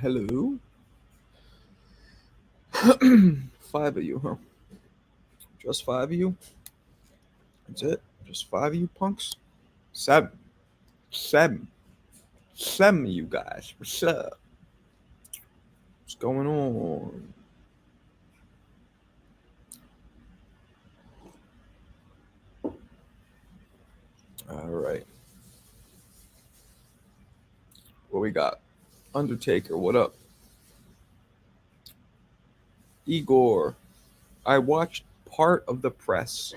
Hello. 5 of you, huh? Just 5 of you? That's it? Just 5 of you punks? 7. 7. 7 of you guys. What's up? What's going on? Alright. What we got? Undertaker, what up? Igor. I watched part of the press,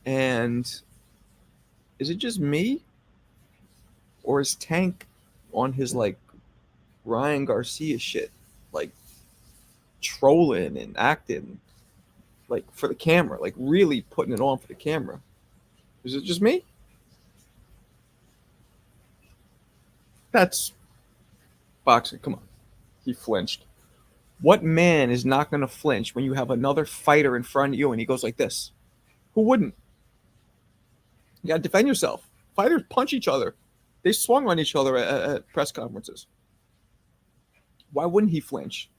and is it just me? Or is Tank on his, Ryan Garcia shit? Like, trolling and acting, for the camera. Like, really putting it on for the camera. Is it just me? That's boxing. Come on. He flinched. What man is not going to flinch when you have another fighter in front of you and he goes like this? Who wouldn't? You got to defend yourself. Fighters punch each other. They swung on each other at press conferences. Why wouldn't he flinch?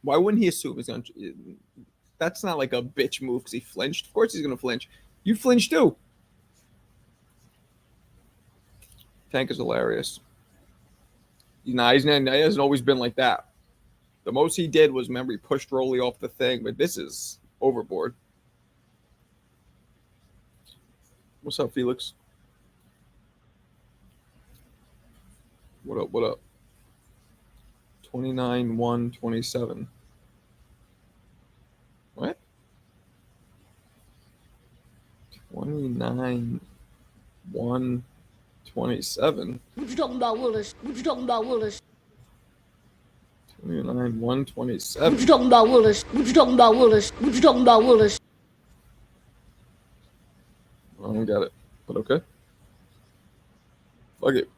Why wouldn't he assume he's going to? That's not like a bitch move because he flinched. Of course he's going to flinch. You flinch too. Tank is hilarious. He hasn't always been like that. The most he did was, remember, he pushed Rolly off the thing, but this is overboard. What's up, Felix? What up, what up? 29-1-27. What? 29-1-27. What you talking about, Willis? What you talking about, Willis? 29-1-27. What you talking about, Willis? What you talking about, Willis? What you talking about, Willis? I don't get it, but okay. Fuck it.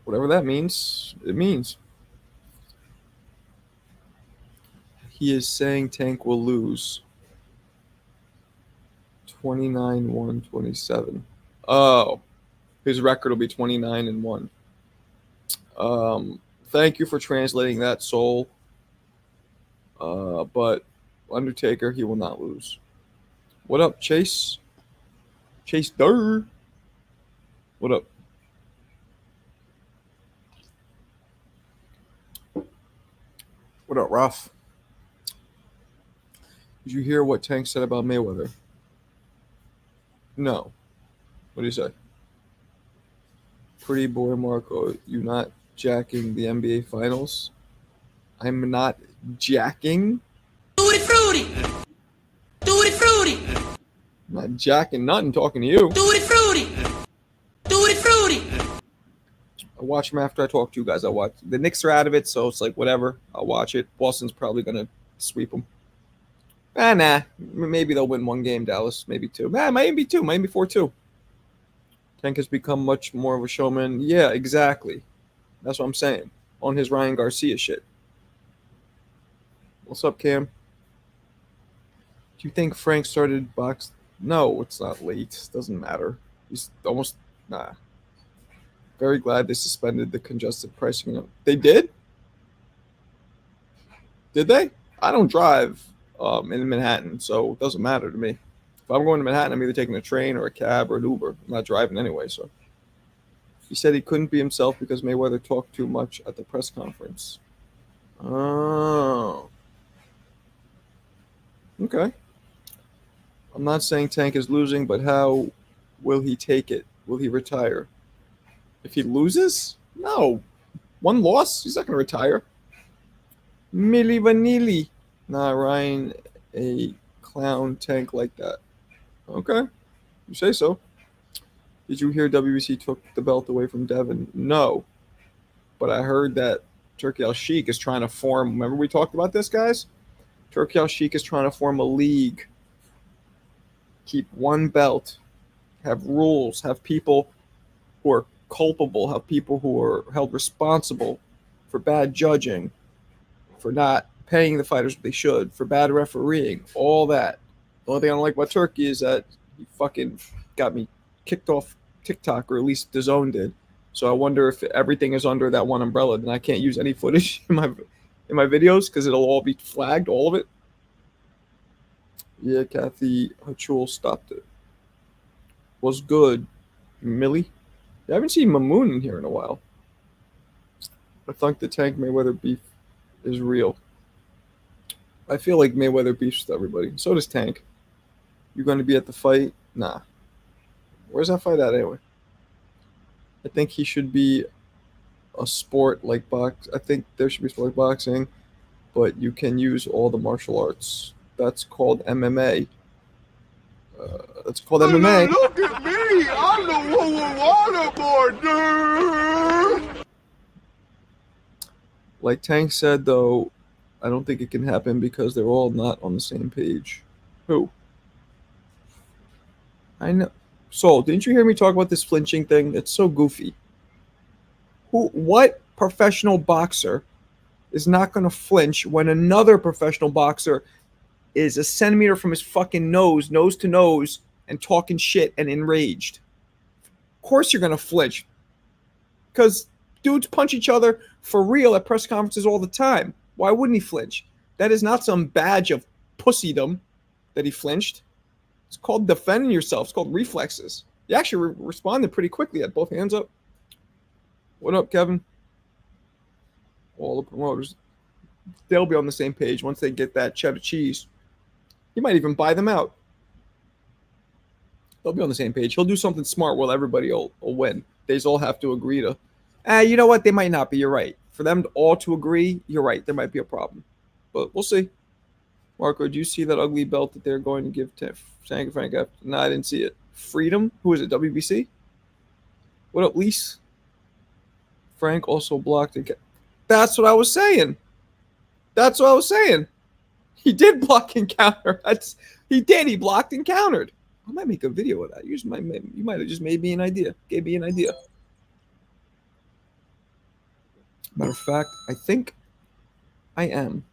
Whatever that means, it means. He is saying Tank will lose. 29-1-27. Oh, his record will be 29-1. Thank you for translating that, Soul. But Undertaker, he will not lose. What up, Chase? Chase Durr. What up? What up, Ralph? Did you hear what Tank said about Mayweather? No. What do you say? Pretty boy Marco, you not jacking the NBA Finals? I'm not jacking. Tutti frutti. Tutti frutti. I'm not jacking nothing talking to you. Tutti frutti. Tutti frutti. I watch them after I talk to you guys. I watch. The Knicks are out of it, so it's like whatever. I'll watch it. Boston's probably going to sweep them. Nah. Maybe they'll win one game, Dallas. Maybe two. Maybe two. Maybe 4-2. Tank has become much more of a showman. Yeah, exactly. That's what I'm saying. On his Ryan Garcia shit. What's up, Cam? Do you think Frank started box? No, it's not late. Doesn't matter. He's almost... Nah. Very glad they suspended the congested pricing. They did? Did they? I don't drive in Manhattan, so it doesn't matter to me. If I'm going to Manhattan, I'm either taking a train or a cab or an Uber. I'm not driving anyway, so. He said he couldn't be himself because Mayweather talked too much at the press conference. Oh. Okay. I'm not saying Tank is losing, but how will he take it? Will he retire? If he loses? No. One loss? He's not going to retire. Milli Vanilli. Nah, Ryan, a clown Tank like that. Okay. You say so. Did you hear WBC took the belt away from Devin? No. But I heard that Turkey Al Sheikh is trying to form... Remember we talked about this, guys? Turkey Al Sheikh is trying to form a league. Keep one belt. Have rules. Have people who are culpable. Have people who are held responsible for bad judging. For not paying the fighters what they should. For bad refereeing. All that. The only thing I don't like about Turkey is that he fucking got me kicked off TikTok, or at least DAZN did, So I wonder if everything is under that one umbrella, then I can't use any footage in my videos because it'll all be flagged, all of it. Yeah, Kathy Hachul stopped it. Was good, Millie. I haven't seen Mamoon in here in a while. I think the Tank Mayweather beef is real. I feel like Mayweather beefs with everybody. So does Tank. You going to be at the fight? Nah. Where's that fight at anyway? I think he should be a sport like box. I think there should be sport like boxing, but you can use all the martial arts. That's called MMA. That's called MMA. Look at me! I'm the one with waterboard, dude! Like Tank said, though, I don't think it can happen because they're all not on the same page. Who? I know. Soul, didn't you hear me talk about this flinching thing? It's so goofy. What professional boxer is not going to flinch when another professional boxer is a centimeter from his fucking nose to nose, and talking shit and enraged? Of course you're going to flinch. Because dudes punch each other for real at press conferences all the time. Why wouldn't he flinch? That is not some badge of pussydom that he flinched. It's called defending yourself. It's called reflexes. He actually responded pretty quickly, had both hands up. What up, Kevin? All the promoters. They'll be on the same page once they get that cheddar cheese. He might even buy them out. They'll be on the same page. He'll do something smart while everybody will win. They just all have to agree to, you know what? They might not be. You're right. For them all to agree, you're right. There might be a problem. But we'll see. Marco, do you see that ugly belt that they're going to give to Frank? No, I didn't see it. Freedom? Who is it? WBC? What up, Lise? Frank also blocked it. That's what I was saying. That's what I was saying. He did block and counter. He did. He blocked and countered. I might make a video of that. You might have just made me an idea. Gave me an idea. Matter of fact, I think I am.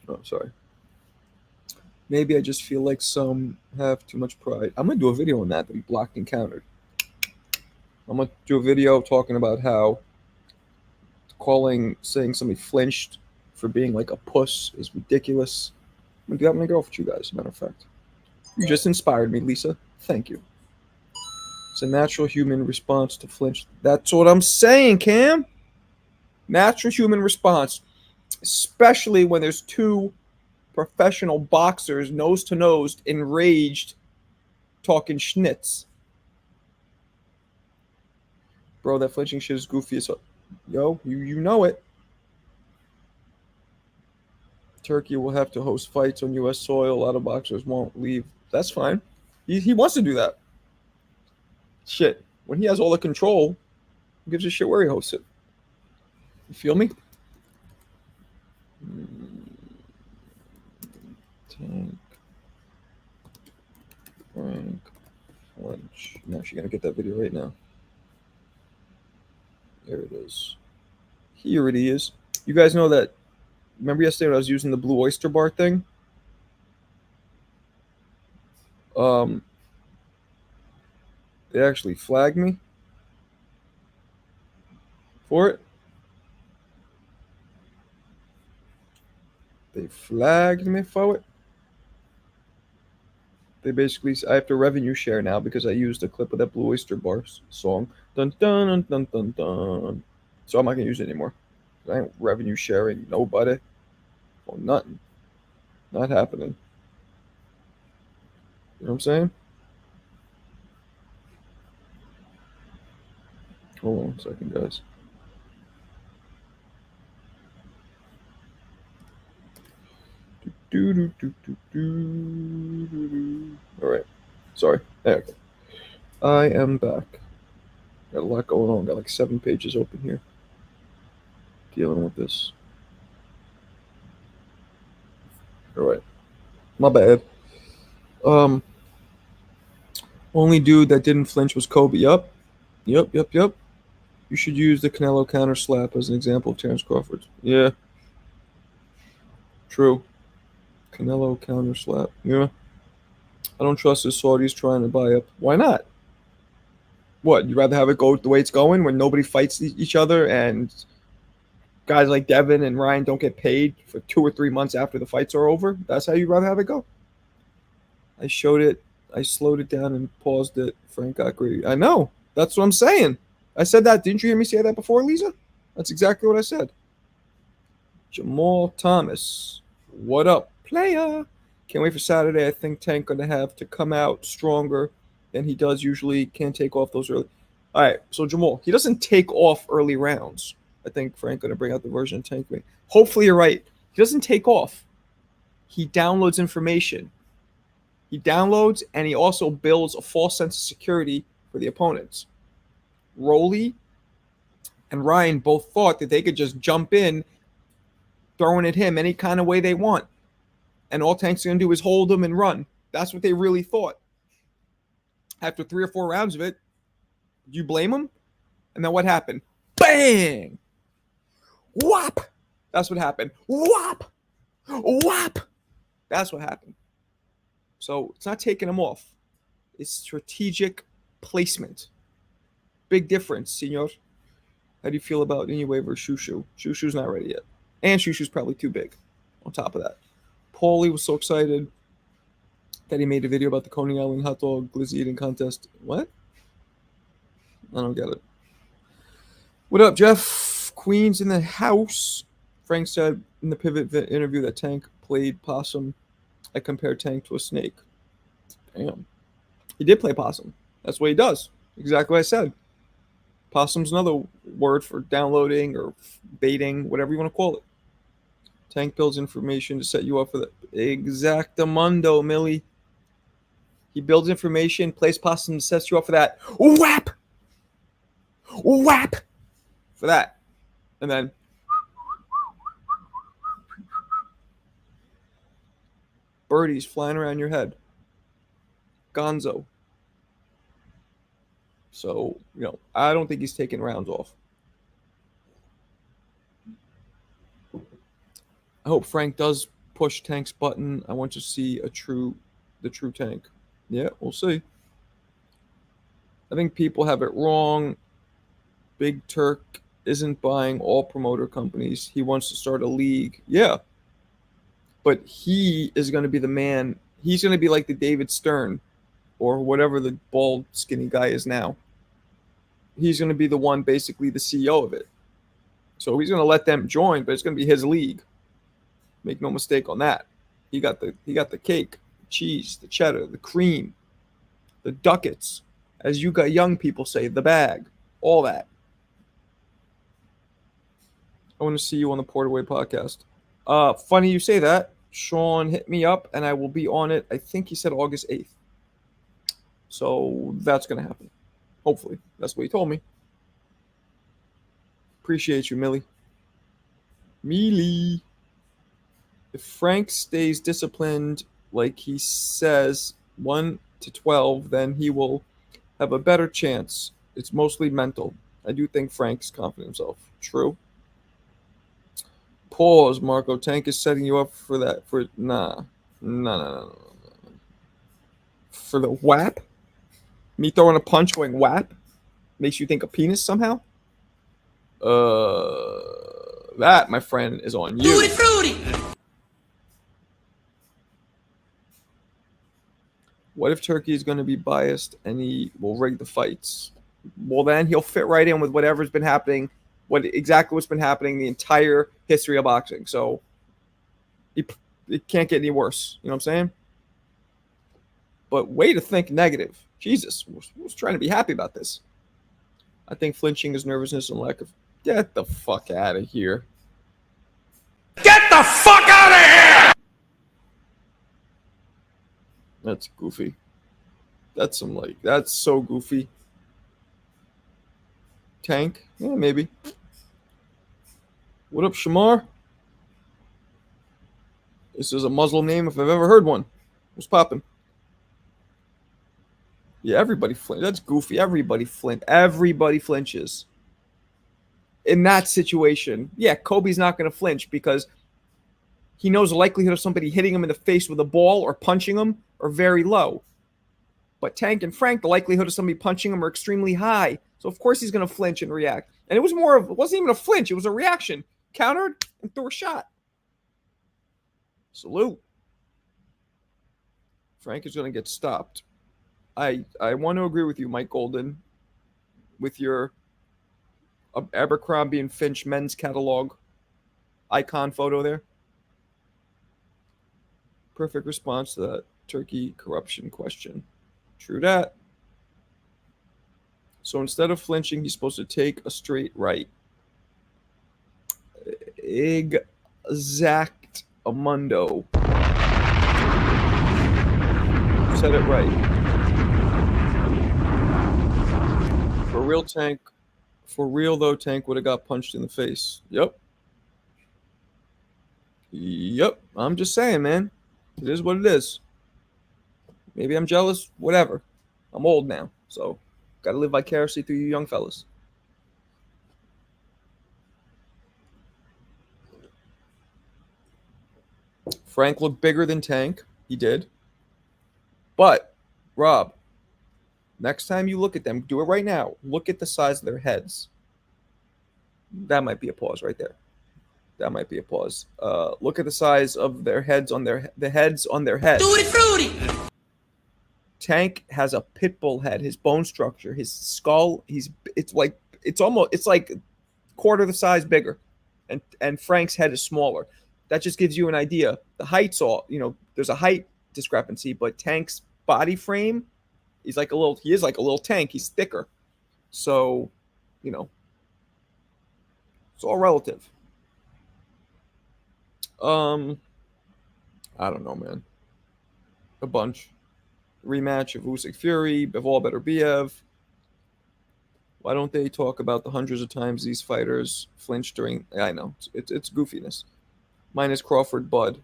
Oh, sorry. Maybe I just feel like some have too much pride. I'm going to do a video on that he blocked and countered. I'm going to do a video talking about how saying somebody flinched for being like a puss is ridiculous. I'm going to do that when I get off with you guys, as a matter of fact. You just inspired me, Lisa. Thank you. It's a natural human response to flinch. That's what I'm saying, Cam. Natural human response. Especially when there's two professional boxers nose to nose, enraged, talking schnitz. Bro, that flinching shit is goofy as hell. Yo, you know it. Turkey will have to host fights on U.S. soil. A lot of boxers won't leave. That's fine. He wants to do that. Shit. When he has all the control, who gives a shit where he hosts it? You feel me? Tank. Frank. Flinch. Now she's going to get that video right now. There it is. Here it is. You guys know that. Remember yesterday when I was using the Blue Oyster Bar thing? They actually flagged me for it. They flagged me for it. They basically, I have to revenue share now because I used a clip of that Blue Oyster Bar song. Dun dun dun dun dun. So I'm not gonna use it anymore. I ain't revenue sharing nobody or nothing. Not happening. You know what I'm saying? Hold on a second, guys. All right. Sorry. There we go. I am back. Got a lot going on. Got like 7 pages open here. Dealing with this. All right. My bad. Only dude that didn't flinch was Kobe. Yup. Yep. You should use the Canelo counter slap as an example of Terrence Crawford. Yeah. True. Canelo counter slap. Yeah. I don't trust the Saudis trying to buy up. Why not? What? You'd rather have it go the way it's going when nobody fights each other and guys like Devin and Ryan don't get paid for 2 or 3 months after the fights are over? That's how you'd rather have it go? I showed it. I slowed it down and paused it. Frank got greedy. I know. That's what I'm saying. I said that. Didn't you hear me say that before, Lisa? That's exactly what I said. Jamal Thomas. What up, player? Can't wait for Saturday. I think Tank going to have to come out stronger than he does usually. Can't take off those early. All right, so Jamal, he doesn't take off early rounds. I think Frank going to bring out the version of Tank. Hopefully you're right. He doesn't take off. He downloads information. He downloads and he also builds a false sense of security for the opponents. Rolly and Ryan both thought that they could just jump in, throwing at him any kind of way they want. And all Tank's going to do is hold him and run. That's what they really thought. After 3 or 4 rounds of it, do you blame him? And then what happened? Bang! Whop! That's what happened. Whop! Whop! That's what happened. So it's not taking him off. It's strategic placement. Big difference, senor. How do you feel about Inoue versus Shushu? Shushu's not ready yet. And Shushu's probably too big on top of that. Paulie was so excited that he made a video about the Coney Island hot dog glizzy eating contest. What? I don't get it. What up, Jeff? Queens in the house. Frank said in the Pivot interview that Tank played possum. I compared Tank to a snake. Damn. He did play possum. That's what he does. Exactly what I said. Possum's another word for downloading or baiting, whatever you want to call it. Tank builds information to set you up for the exactamundo, Millie. He builds information, plays possum, sets you up for that. Whap! Whap! For that. And then birdies flying around your head. Gonzo. So, I don't think he's taking rounds off. I hope Frank does push Tank's button. I want to see the true Tank. Yeah, we'll see. I think people have it wrong. Big Turk isn't buying all promoter companies. He wants to start a league. Yeah. But he is going to be the man. He's going to be like the David Stern or whatever the bald, skinny guy is now. He's going to be the one, basically the CEO of it. So he's going to let them join, but it's going to be his league. Make no mistake on that. He got the cake, the cheese, the cheddar, the cream, the ducats, as you got young people say, the bag, all that. I want to see you on the Porterway podcast. Funny you say that. Sean hit me up, and I will be on it. I think he said August 8th. So that's going to happen. Hopefully. That's what he told me. Appreciate you, Millie. Mealy. If Frank stays disciplined like he says, 1 to 12, then he will have a better chance. It's mostly mental. I do think Frank's confident in himself. True. Pause, Marco. Tank is setting you up for that. No. For the whap? Me throwing a punch going whap? Makes you think of penis somehow? That, my friend, is on you. Fruity. What if Turkey is going to be biased and he will rig the fights? Well, then he'll fit right in with whatever's been happening, exactly what's been happening the entire history of boxing. So it can't get any worse. You know what I'm saying? But way to think negative. Jesus, I was trying to be happy about this. I think flinching is nervousness and lack of... Get the fuck out of here. Get the fuck out of here! That's goofy. That's so goofy. Tank? Yeah, maybe. What up, Shamar? This is a Muslim name if I've ever heard one. What's poppin'? Yeah, everybody flinch. That's goofy. Everybody flinches. In that situation, yeah, Kobe's not going to flinch because he knows the likelihood of somebody hitting him in the face with a ball or punching him are very low. But Tank and Frank, the likelihood of somebody punching him are extremely high. So of course he's going to flinch and react. And it wasn't even a flinch. It was a reaction. Countered and threw a shot. Salute. Frank is going to get stopped. I want to agree with you, Mike Golden, with your Abercrombie and Finch men's catalog icon photo there. Perfect response to that turkey corruption question. True that. So instead of flinching, he's supposed to take a straight right. Exact Amundo. Said it right. For real, Tank. For real, though, Tank would have got punched in the face. Yep. I'm just saying, man. It is what it is. Maybe I'm jealous. Whatever. I'm old now, so got to live vicariously through you young fellas. Frank looked bigger than Tank. He did. But, Rob, next time you look at them, do it right now. Look at the size of their heads. That might be a pause right there. That might be a pause. Look at the size of their heads on the heads on their heads. Tutti frutti. Tank has a pit bull head. His bone structure, his skull, it's like quarter the size bigger, and Frank's head is smaller. That just gives you an idea. The height's there's a height discrepancy, but Tank's body frame, he is like a little tank. He's thicker, so it's all relative. I don't know, man. A bunch. Rematch of Usyk Fury, Bivol better Biev. Why don't they talk about the hundreds of times these fighters flinch during? I know it's goofiness. Mine is Crawford Bud.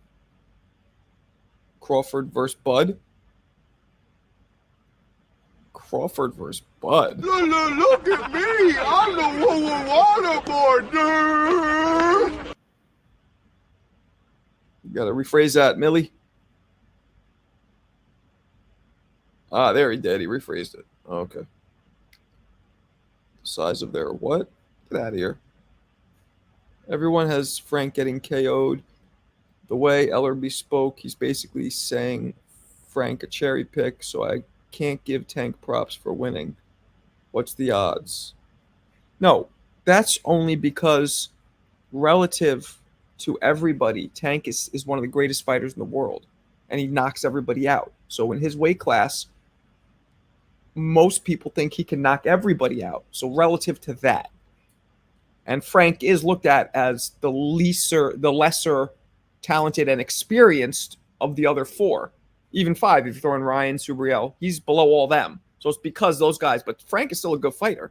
Crawford versus Bud. Crawford versus Bud. Look at me! I'm the waterboard, dude! You gotta rephrase that, Millie. Ah, there he did. He rephrased it. Okay. The size of their what? Get out of here. Everyone has Frank getting KO'd. The way Ellerby spoke, he's basically saying Frank a cherry pick, so I can't give Tank props for winning. What's the odds? No, that's only because relative to everybody, Tank is one of the greatest fighters in the world, and he knocks everybody out. So in his weight class, most people think he can knock everybody out. So relative to that, and Frank is looked at as the lesser talented and experienced of the other four, even five if you throw in Ryan, Subriel, he's below all them. So it's because those guys, but Frank is still a good fighter.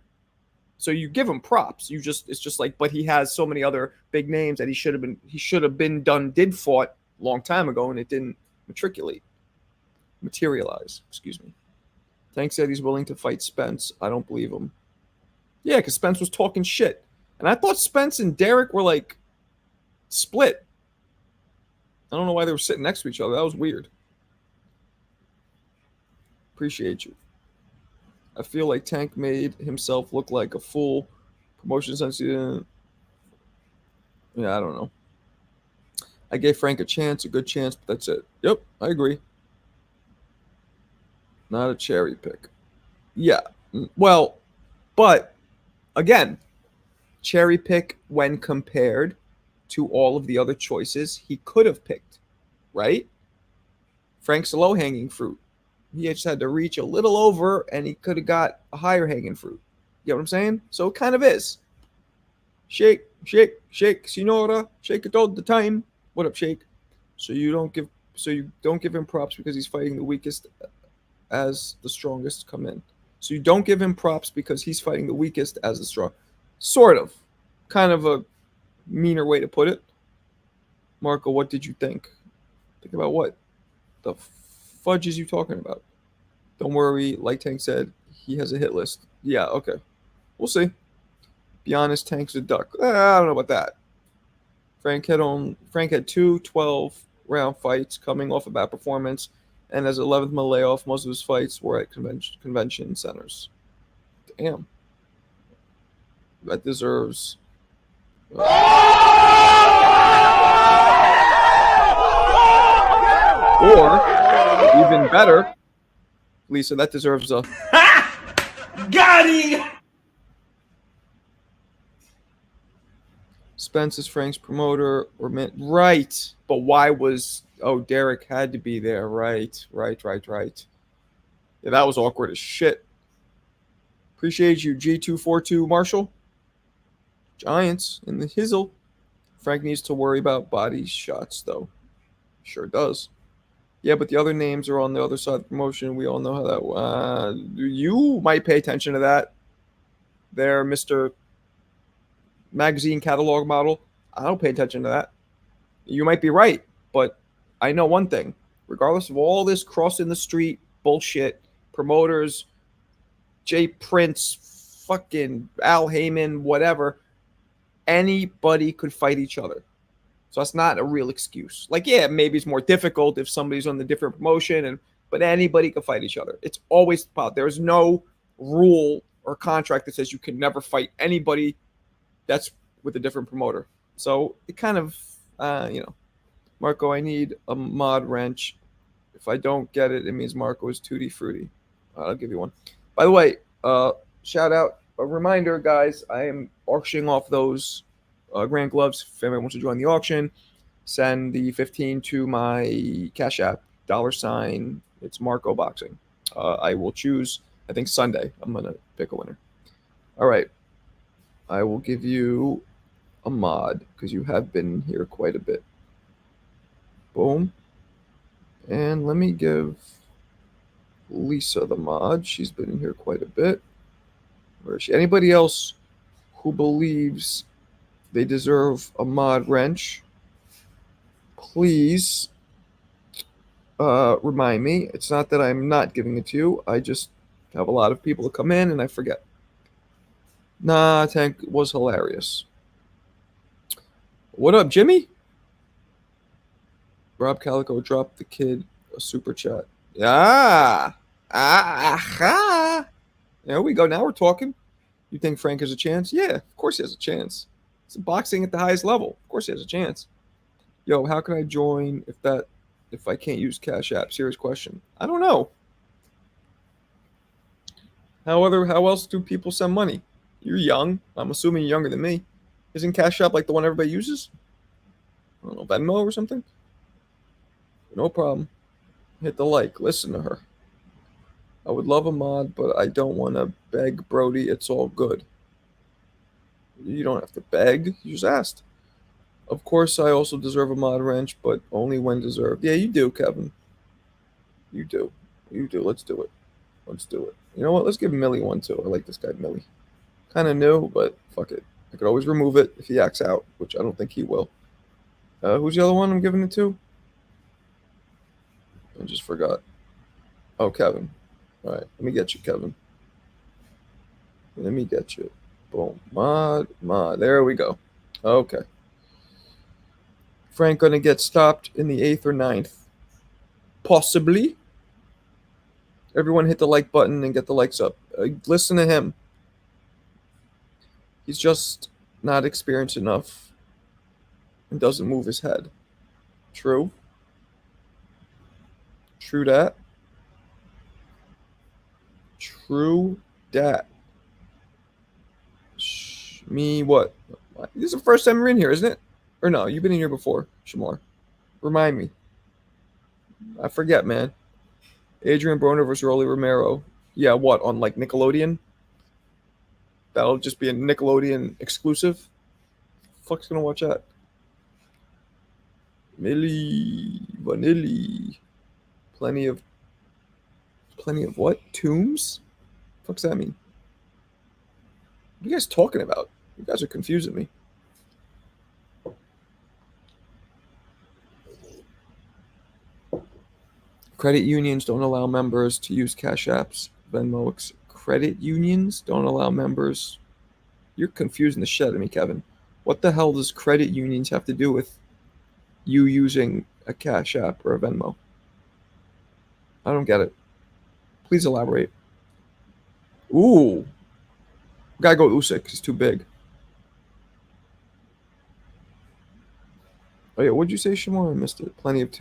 So you give him props. It's just like, but he has so many other big names that he should have been fought a long time ago, and it didn't materialize. Excuse me. Tank said he's willing to fight Spence. I don't believe him. Yeah, because Spence was talking shit. And I thought Spence and Derek were like split. I don't know why they were sitting next to each other. That was weird. Appreciate you. I feel like Tank made himself look like a fool. Promotion sensitive. Yeah, I don't know. I gave Frank a good chance, but that's it. Yep, I agree. Not a cherry pick. Yeah, well, but again, cherry pick when compared to all of the other choices he could have picked, right? Frank's a low-hanging fruit. He just had to reach a little over, and he could have got a higher hanging fruit. You know what I'm saying? So it kind of is. Shake, shake, shake, Senora. Shake it all the time. What up, Shake? So you don't give him props because he's fighting the weakest as the strongest come in. So you don't give him props because he's fighting the weakest as the strong. Sort of. Kind of a meaner way to put it. Marco, what did you think? Think about what? The fudge is you talking about? Don't worry, like Tank said, he has a hit list. Yeah, okay. We'll see. Be honest, Tank's a duck. I don't know about that. Frank had two 12-round fights coming off a bad performance, and as 11th man layoff, most of his fights were at convention centers. Damn. That deserves. Or, even better, Lisa, that deserves a. Got him! Spence is Frank's promoter, or right? But why was Derek had to be there? Right. Yeah, that was awkward as shit. Appreciate you, G242 Marshall. Giants in the hizzle. Frank needs to worry about body shots, though. Sure does. Yeah, but the other names are on the other side of the promotion. We all know how that. You might pay attention to that. There, Mr. Magazine catalog model. I don't pay attention to that. You might be right, but I know one thing. Regardless of all this crossing the street bullshit, promoters, Jay Prince, fucking Al Heyman, whatever, anybody could fight each other. So that's not a real excuse. Like, yeah, maybe it's more difficult if somebody's on the different promotion, but anybody can fight each other. It's always about. There's no rule or contract that says you can never fight anybody that's with a different promoter. So it kind of, Marco, I need a mod wrench. If I don't get it, it means Marco is tutti frutti. I'll give you one. By the way, shout out, a reminder, guys, I am auctioning off those Grand Gloves. If anyone wants to join the auction, send the 15 to my Cash App, $. It's Marco Boxing. I will choose, I think Sunday, I'm going to pick a winner. All right. I will give you a mod because you have been here quite a bit. Boom. And let me give Lisa the mod. She's been in here quite a bit. Where is she? Anybody else who believes they deserve a mod wrench, please remind me. It's not that I'm not giving it to you. I just have a lot of people that come in and I forget. Nah, Tank was hilarious. What up, Jimmy? Rob Calico dropped the kid a super chat. There we go. Now we're talking. You think Frank has a chance? Yeah, of course he has a chance. It's boxing at the highest level. Of course he has a chance. Yo, how can I join if I can't use Cash App? Serious question. I don't know. How else do people send money? You're young. I'm assuming you're younger than me. Isn't Cash App like the one everybody uses? I don't know, Venmo or something? No problem. Hit the like. Listen to her. I would love a mod, but I don't want to beg Brody. It's all good. You don't have to beg. You just asked. Of course, I also deserve a mod wrench, but only when deserved. Yeah, you do, Kevin. You do. Let's do it. You know what? Let's give Millie one, too. I like this guy, Millie. Kind of new, but fuck it. I could always remove it if he acts out, which I don't think he will. Who's the other one I'm giving it to? I just forgot. Oh, Kevin. All right, let me get you, Kevin. Let me get you. Boom. Mod. There we go. Okay. Frank gonna get stopped in the 8th or 9th? Possibly. Everyone hit the like button and get the likes up. Listen to him. He's just not experienced enough and doesn't move his head. True. True that. Me what? This is the first time you're in here, isn't it? Or no, you've been in here before, Shamar. Remind me. I forget, man. Adrian Broner versus Rolly Romero. Yeah, what, on like Nickelodeon? That'll just be a Nickelodeon exclusive? Fuck's gonna watch that? Millie Vanilli. Plenty of what? Tombs? Fuck's that mean? What are you guys talking about? You guys are confusing me. Credit unions don't allow members to use Cash Apps, Venmo. Credit unions don't allow members. You're confusing the shit out of me, Kevin. What the hell does credit unions have to do with you using a Cash App or a Venmo? I don't get it. Please elaborate. Ooh. Gotta go Usyk. He's too big. Oh yeah, what'd you say, Shamar? I missed it. Plenty of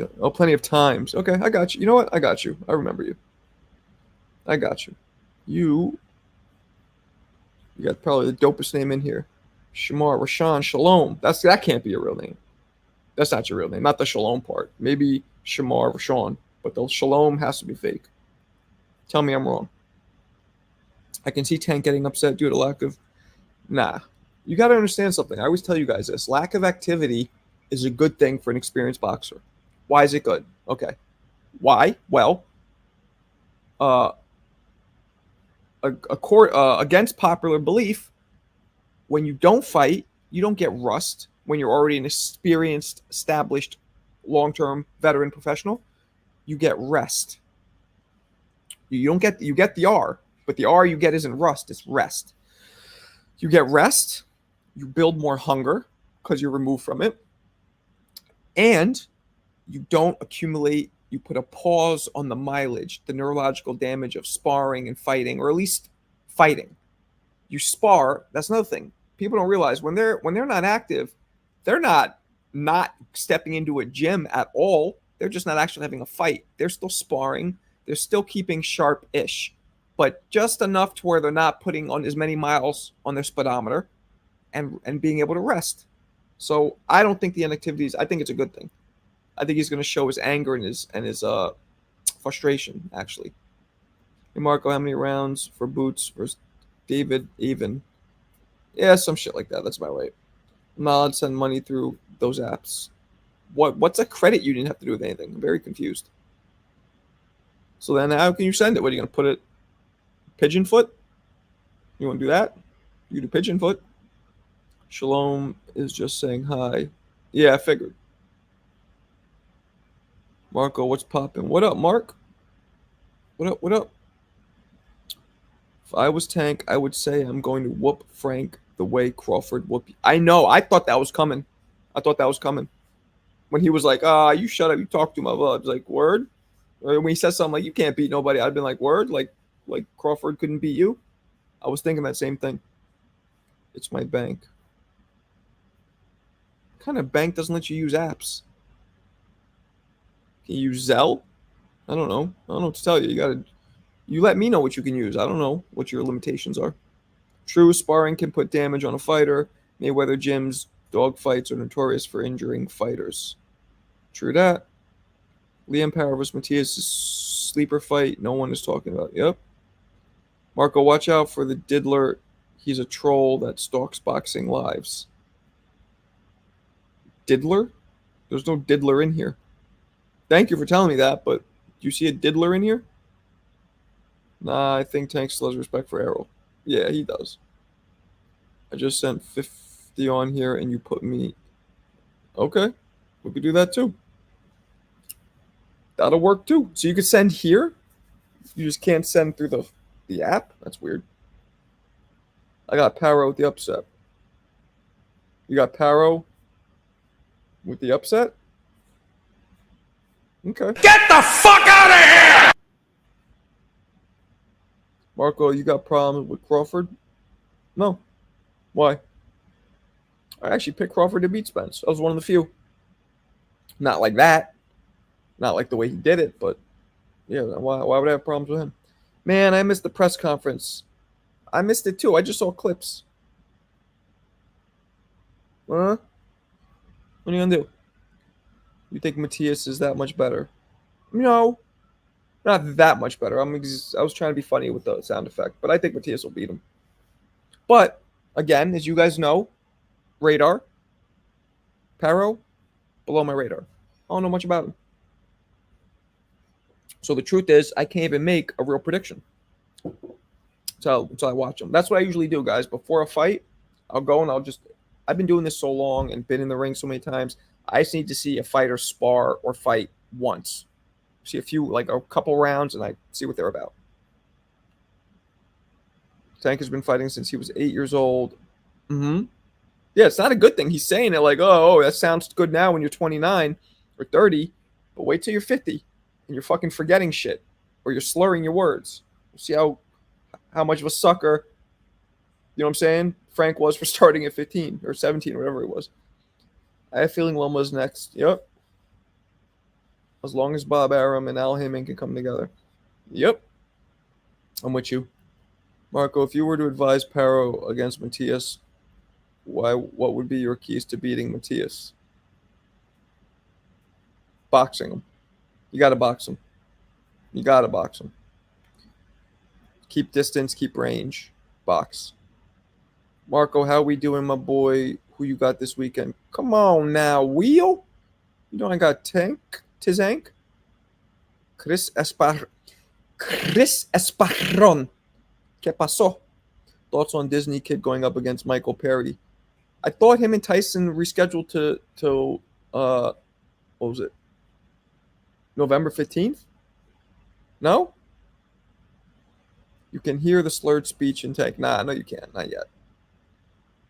times. Okay, I got you. You know what? I got you. I remember you. I got you. You got probably the dopest name in here. Shamar, Rashawn, Shalom. That can't be your real name. That's not your real name. Not the Shalom part. Maybe Shamar, Rashawn, but the Shalom has to be fake. Tell me I'm wrong. I can see Tank getting upset due to lack of. Nah. You got to understand something. I always tell you guys this. Lack of activity is a good thing for an experienced boxer. Why is it good? Okay. Why? Well, against popular belief, when you don't fight, you don't get rust. When you're already an experienced, established, long-term veteran professional, you get rest. You get the R, but the R you get isn't rust, it's rest. You get rest, you build more hunger because you're removed from it, and you don't accumulate, you put a pause on the mileage, the neurological damage of sparring and fighting, or at least fighting. You spar, that's another thing. People don't realize when they're not active, they're not stepping into a gym at all. They're just not actually having a fight. They're still sparring. They're still keeping sharp-ish, but just enough to where they're not putting on as many miles on their speedometer and being able to rest. So I don't think the inactivities, I think it's a good thing. I think he's going to show his anger and his frustration, actually. Hey, Marco, how many rounds for Boots versus David even? Yeah, some shit like that. That's about right. I'm not allowed to send money through those apps. What's a credit union have to do with anything? I'm very confused. So then how can you send it? What are you going to put it? Pigeon foot? You want to do that? You do pigeon foot. Shalom is just saying hi. Yeah, I figured. Marco, what's popping? What up, Mark? What up? If I was Tank, I would say I'm going to whoop Frank the way Crawford whooped. I know. I thought that was coming. When he was like, you shut up. You talk too much. I was like, word? Or when he said something like, you can't beat nobody, I'd been like, word? Like Crawford couldn't beat you? I was thinking that same thing. It's my bank. What kind of bank doesn't let you use apps? Can you use Zelle? I don't know. I don't know what to tell you. You let me know what you can use. I don't know what your limitations are. True, sparring can put damage on a fighter. Mayweather gyms, dog fights are notorious for injuring fighters. True that. Liam Power vs. Matias' sleeper fight no one is talking about. Yep. Marco, watch out for the diddler. He's a troll that stalks boxing lives. Diddler? There's no diddler in here. Thank you for telling me that, but do you see a diddler in here? Nah, I think Tank still has respect for Errol. Yeah, he does. I just sent 50 on here and you put me... Okay, we could do that too. That'll work too. So you could send here? You just can't send through the app? That's weird. I got Paro with the upset. You got Paro with the upset? Okay. Get the fuck out of here! Marco, you got problems with Crawford? No. Why? I actually picked Crawford to beat Spence. I was one of the few. Not like that. Not like the way he did it, but yeah, why would I have problems with him? Man, I missed the press conference. I missed it too. I just saw clips. Huh? What are you gonna do? You think Matias is that much better? No. Not that much better. I was trying to be funny with the sound effect, but I think Matias will beat him. But, again, as you guys know, radar, Paro, below my radar. I don't know much about him. So the truth is, I can't even make a real prediction until I watch him. That's what I usually do, guys. Before a fight, I'll go and I've been doing this so long and been in the ring so many times. I just need to see a fighter spar or fight once. See a couple rounds, and I see what they're about. Tank has been fighting since he was 8 years old. Mm-hmm. Yeah, it's not a good thing. He's saying it like, oh, that sounds good now when you're 29 or 30, but wait till you're 50 and you're fucking forgetting shit or you're slurring your words. See how much of a sucker, you know what I'm saying, Frank was for starting at 15 or 17 or whatever it was. I have a feeling Loma's next. Yep. As long as Bob Arum and Al Heyman can come together. Yep. I'm with you. Marco, if you were to advise Paro against Matias, what would be your keys to beating Matias? Boxing him. You got to box him. Keep distance, keep range. Box. Marco, how we doing, my boy? Who you got this weekend? Come on now, Wheel. You know I got Tizank. Chris Esparron. ¿Qué pasó? Thoughts on Disney Kid going up against Michael Perry? I thought him and Tyson rescheduled to what was it? November 15th? No? You can hear the slurred speech in Tank. Nah, no, you can't. Not yet.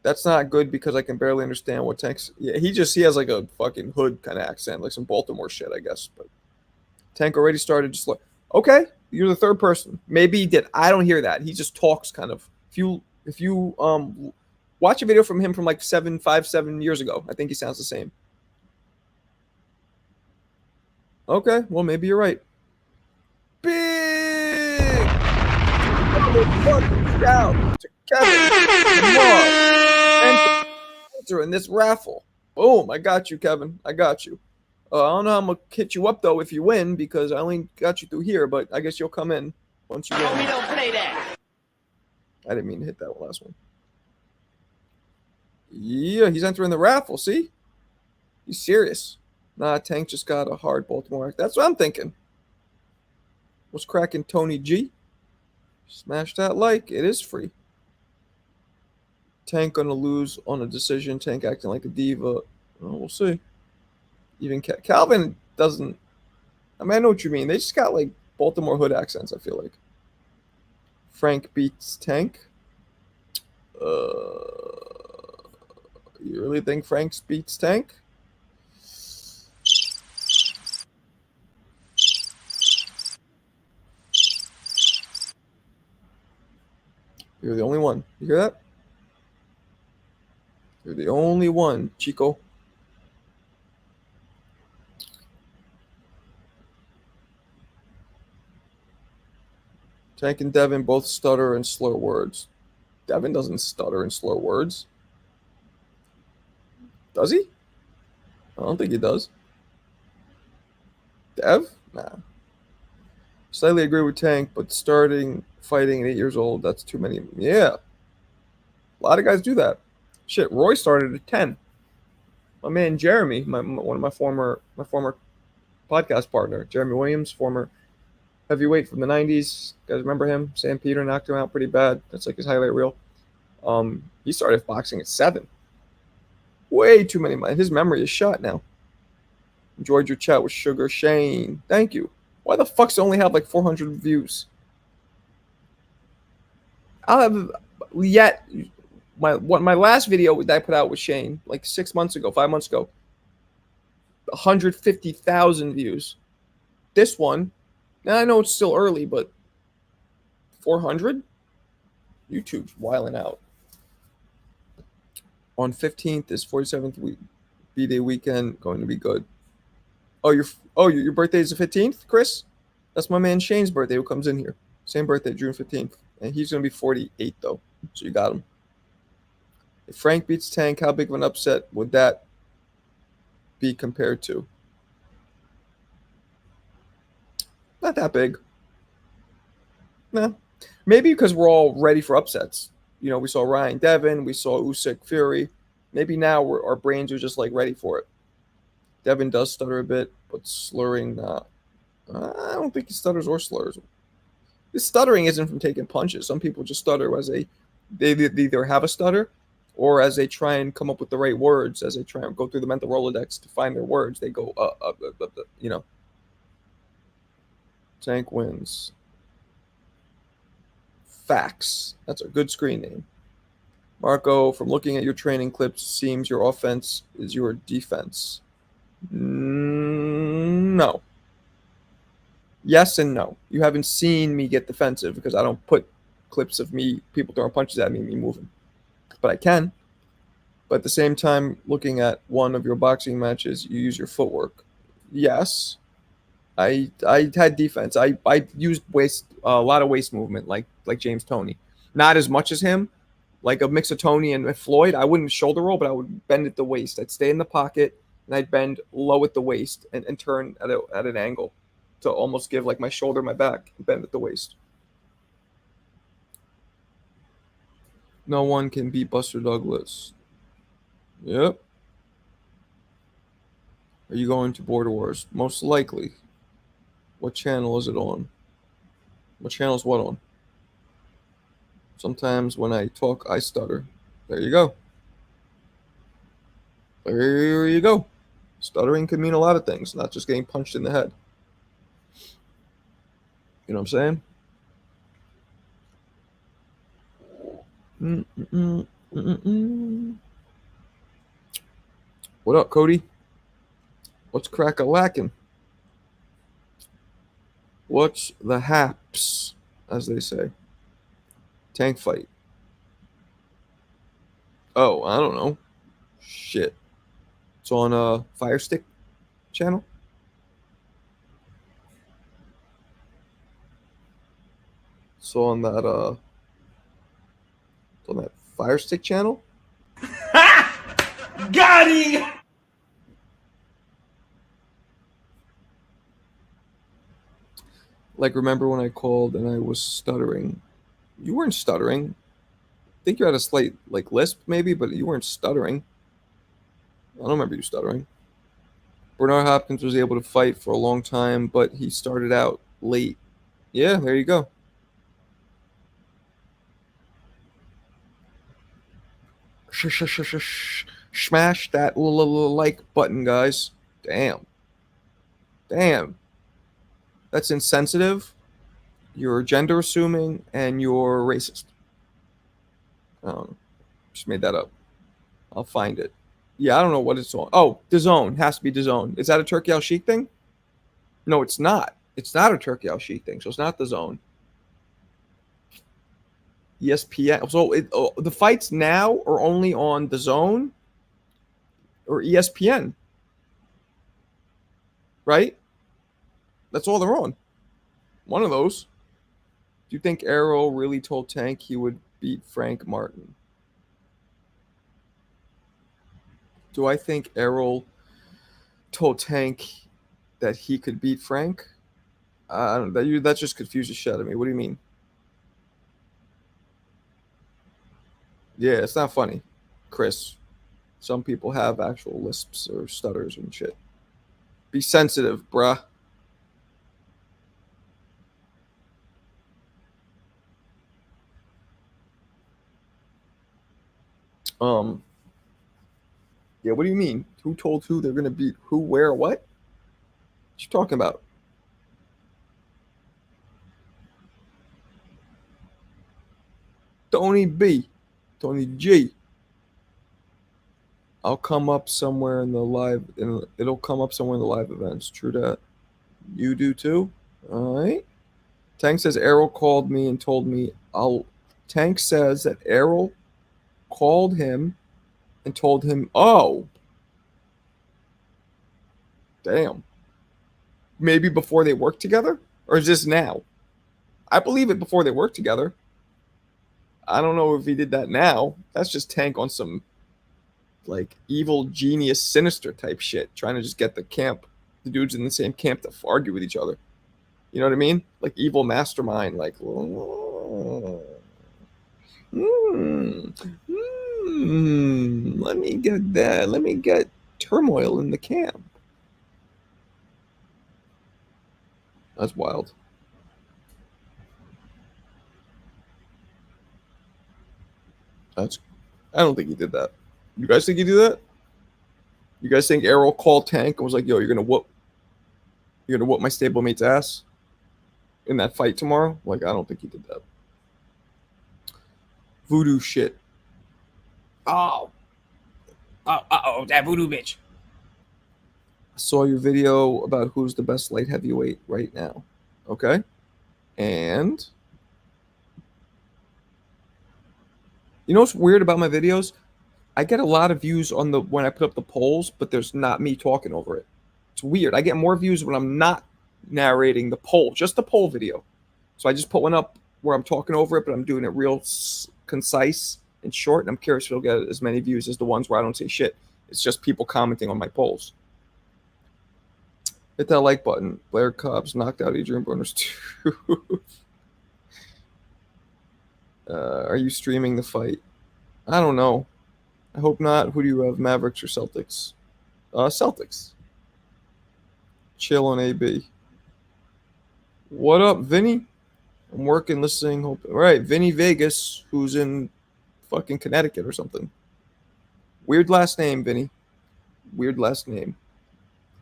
That's not good because I can barely understand what Tank's. Yeah, he has like a fucking hood kind of accent, like some Baltimore shit, I guess. But Tank already started just like, okay, you're the third person. Maybe he did. I don't hear that. He just talks kind of. If you watch a video from him from like 7 years ago, I think he sounds the same. Okay, well maybe you're right. Big shout to Kevin and enter in this raffle. Boom! I got you, Kevin. I got you. I don't know how I'm gonna hit you up though if you win because I only got you through here, but I guess you'll come in once you win. We don't play that. I didn't mean to hit that last one. Yeah, he's entering the raffle. See, he's serious. Nah, Tank just got a hard Baltimore act. That's what I'm thinking. What's cracking, Tony G? Smash that like. It is free. Tank gonna lose on a decision. Tank acting like a diva. Oh, we'll see. Even Calvin doesn't. I mean, I know what you mean. They just got like Baltimore hood accents, I feel like. Frank beats Tank. You really think Frank beats Tank? You're the only one. You hear that? You're the only one, Chico. Tank and Devin both stutter and slur words. Devin doesn't stutter and slur words. Does he? I don't think he does. Dev? Nah. Slightly agree with Tank, but starting fighting at 8 years old, that's too many. Yeah. A lot of guys do that. Shit, Roy started at 10. My man Jeremy, one of my former podcast partner, Jeremy Williams, former heavyweight from the 90s. You guys remember him? Sam Peter knocked him out pretty bad. That's like his highlight reel. He started boxing at 7. Way too many. His memory is shot now. Enjoyed your chat with Sugar Shane. Thank you. Why the fuck's it only have like 400 views? I'll have yet my last video that I put out with Shane like 5 months ago, 150,000 views. This one, now I know it's still early, but 400? YouTube's wiling out. On 15th is 47th B-Day weekend, going to be good. Your birthday is the 15th, Chris? That's my man Shane's birthday who comes in here. Same birthday, June 15th. And he's going to be 48, though. So you got him. If Frank beats Tank, how big of an upset would that be compared to? Not that big. No. Maybe because we're all ready for upsets. You know, we saw Ryan Devin. We saw Usyk Fury. Maybe now our brains are just, like, ready for it. Devin does stutter a bit, but slurring, not. I don't think he stutters or slurs. This stuttering isn't from taking punches. Some people just stutter as they either have a stutter or as they try and come up with the right words, as they try and go through the mental Rolodex to find their words, they go, you know. Tank wins. Facts. That's a good screen name. Marco, from looking at your training clips, seems your offense is your defense. No. Yes and no. You haven't seen me get defensive because I don't put clips of me, people throwing punches at me, me moving. But I can. But at the same time, looking at one of your boxing matches, you use your footwork. Yes. I had defense. I used a lot of waist movement like James Toney. Not as much as him. Like a mix of Tony and Floyd, I wouldn't shoulder roll, but I would bend at the waist. I'd stay in the pocket and I'd bend low at the waist and turn at an angle to almost give like my shoulder, my back, and bend at the waist. No one can beat Buster Douglas. Yep. Are you going to Border Wars? Most likely. What channel is it on? What channel is what on? Sometimes when I talk, I stutter. There you go. There you go. Stuttering could mean a lot of things, not just getting punched in the head. You know what I'm saying? What up, Cody? What's crack-a-lackin'? What's the haps, as they say? Tank fight. Oh, I don't know. Shit. It's on Fire Stick channel. It's on that Fire Stick channel. Got him! Like, remember when I called and I was stuttering? You weren't stuttering. I think you had a slight like lisp maybe, but you weren't stuttering. I don't remember you stuttering. Bernard Hopkins was able to fight for a long time, but he started out late. Yeah, there you go. Smash that like button, guys. Damn. That's insensitive. You're gender assuming and you're racist. I don't know. Just made that up. I'll find it. Yeah, I don't know what it's on. Oh, DAZN. Has to be DAZN. Is that a Turkey Al Sheikh thing? No, it's not. It's not a Turkey Al Sheikh thing, so it's not DAZN. ESPN. So the fights now are only on DAZN or ESPN, right? That's all they're on. One of those. Do you think Errol really told Tank he would beat Frank Martin? Do I think Errol told Tank that he could beat Frank? I don't know. That just confused the shit out of me. What do you mean? Yeah, it's not funny, Chris. Some people have actual lisps or stutters and shit. Be sensitive, bruh. Yeah, what do you mean? Who told who they're gonna beat who, where, what? What you talking about? Tony B. Tony G. I'll come up somewhere in the live. It'll come up somewhere in the live events. True that. You do too. All right. Tank says Errol called me and told me I'll. Tank says that Errol called him and told him, "Oh, damn." Maybe before they worked together, or is this now? I believe it before they worked together. I don't know if he did that now. That's just Tank on some like evil genius sinister type shit, trying to just get the dudes in the same camp to argue with each other. You know what I mean? Like evil mastermind, like let me get that. Let me get turmoil in the camp. That's wild. That's I don't think he did that. You guys think he did that? You guys think Errol called Tank and was like, "Yo, you're gonna whoop my stablemate's ass in that fight tomorrow"? Like, I don't think he did that. Voodoo shit. Oh, that voodoo bitch. I saw your video about who's the best light heavyweight right now. Okay, and you know what's weird about my videos? I get a lot of views on the when I put up the polls, but there's not me talking over it. It's weird. I get more views when I'm not narrating the poll, just the poll video. So I just put one up where I'm talking over it, but I'm doing it real concise and short. And I'm curious if it'll get as many views as the ones where I don't say shit. It's just people commenting on my polls. Hit that like button. Blair Cobbs knocked out Adrian Broner's tooth. Are you streaming the fight? I don't know. I hope not. Who do you have, Mavericks or Celtics? Celtics. Chill on AB. What up, Vinny? I'm working, listening, hoping. All right, Vinny Vegas, who's in fucking Connecticut or something. Weird last name, Vinny. Weird last name.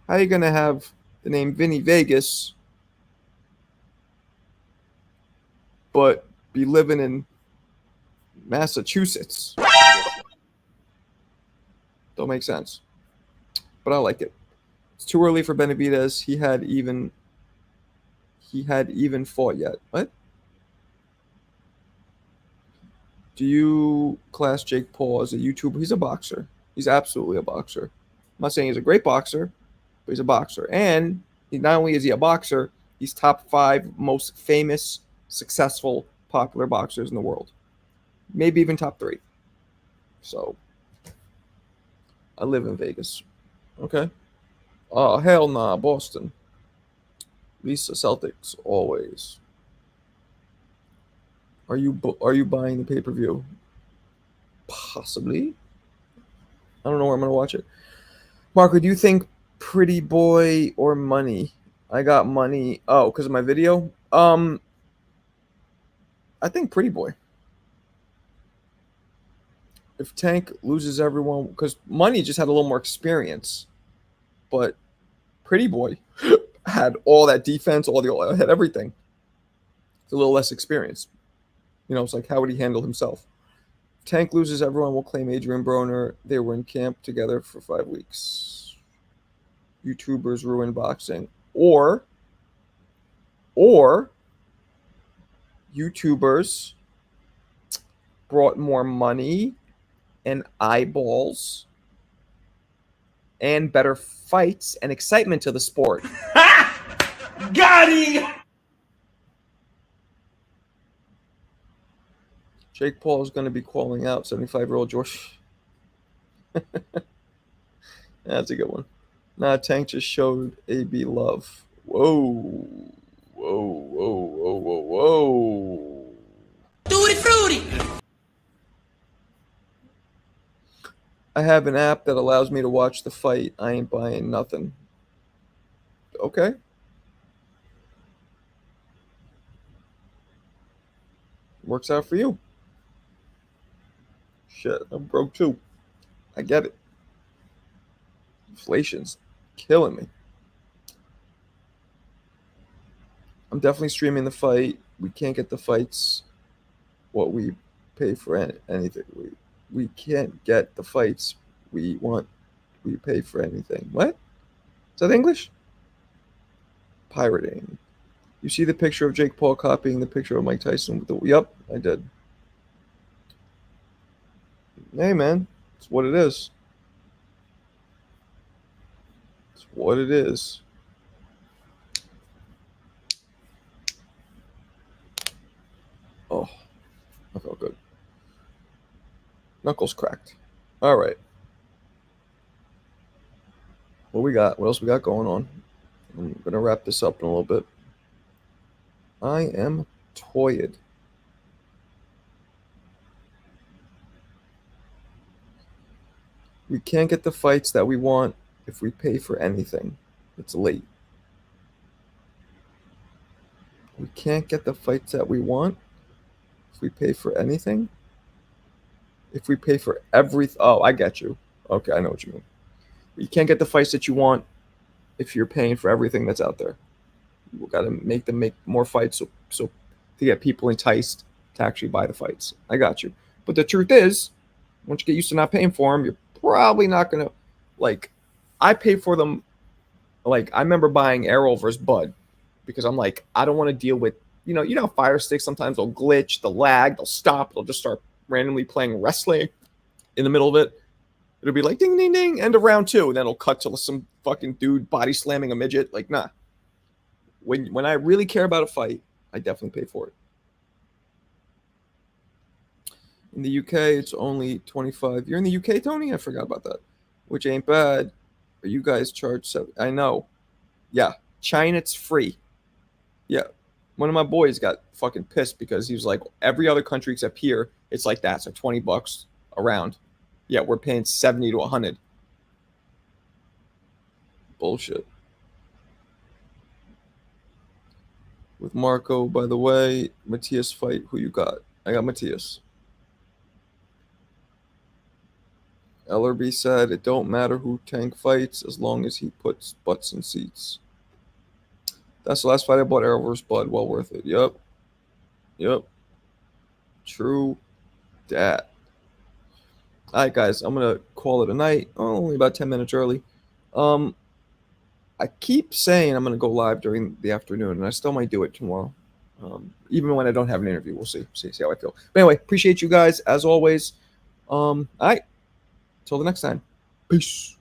How you gonna have the name Vinny Vegas, but be living in Massachusetts? Don't make sense. But I like it. It's too early for Benavidez. He had even fought yet. What? Do you class Jake Paul as a YouTuber? He's a boxer. He's absolutely a boxer. I'm not saying he's a great boxer, but he's a boxer. And not only is he a boxer, he's top 5 most famous, successful, popular boxers in the world. Maybe even top 3. So, I live in Vegas. Okay? Oh, hell nah, Boston. Lisa Celtics, always. Are you buying the pay-per-view? Possibly. I don't know where I'm going to watch it. Marco, do you think Pretty Boy or Money? I got Money. Oh, because of my video? I think Pretty Boy. If Tank loses everyone, because Money just had a little more experience, but Pretty Boy had all that defense, had everything. It's a little less experience. You know, it's like, how would he handle himself? If Tank loses, everyone will claim Adrian Broner. They were in camp together for 5 weeks. YouTubers ruin boxing. Or YouTubers brought more money and eyeballs and better fights and excitement to the sport. Got him! Jake Paul is going to be calling out 75-year-old George. That's a good one. Nah, Tank just showed AB love. Whoa. Whoa, whoa, whoa, whoa, whoa. Tutti frutti! I have an app that allows me to watch the fight. I ain't buying nothing. Okay. Works out for you. Shit, I'm broke too. I get it. Inflation's killing me. I'm definitely streaming the fight. We can't get the fights what we pay for anything. We can't get the fights we want. We pay for anything. What? Is that English? Pirating. You see the picture of Jake Paul copying the picture of Mike Tyson with the. Yep, I did. Hey man, it's what it is. It's what it is. Oh, I felt good. Knuckles cracked. All right. What we got? What else we got going on? I'm gonna wrap this up in a little bit. I am toyed. We can't get the fights that we want if we pay for anything. It's late. We can't get the fights that we want if we pay for anything. If we pay for everything. Oh, I get you. Okay, I know what you mean. You can't get the fights that you want if you're paying for everything that's out there. You got to make them make more fights so to get people enticed to actually buy the fights. I got you. But the truth is, once you get used to not paying for them, you're probably not going to, like, I pay for them. Like, I remember buying Arrow versus Bud because I'm like, I don't want to deal with, you know, Fire Sticks sometimes they'll glitch, they'll lag, they'll stop, they'll just start randomly playing wrestling in the middle of it. It'll be like ding, ding, ding, end of round 2. And then it'll cut to some fucking dude body slamming a midget. Like, nah. When I really care about a fight, I definitely pay for it. In the UK, it's only 25. You're in the UK, Tony? I forgot about that. Which ain't bad. But you guys charge 7. I know. Yeah. China, it's free. Yeah. One of my boys got fucking pissed because he was like, every other country except here, it's like that. So $20 a round. Yeah, we're paying 70 to 100. Bullshit. With Marco, by the way, Matthias fight. Who you got? I got Matthias. LRB said it don't matter who Tank fights as long as he puts butts in seats. That's the last fight I bought, Arrow vs. Bud. Well worth it. Yep. True that. All right, guys, I'm going to call it a night. Only about 10 minutes early. I keep saying I'm going to go live during the afternoon, and I still might do it tomorrow. Even when I don't have an interview, we'll see how I feel. But anyway, appreciate you guys, as always. All right, till the next time. Peace.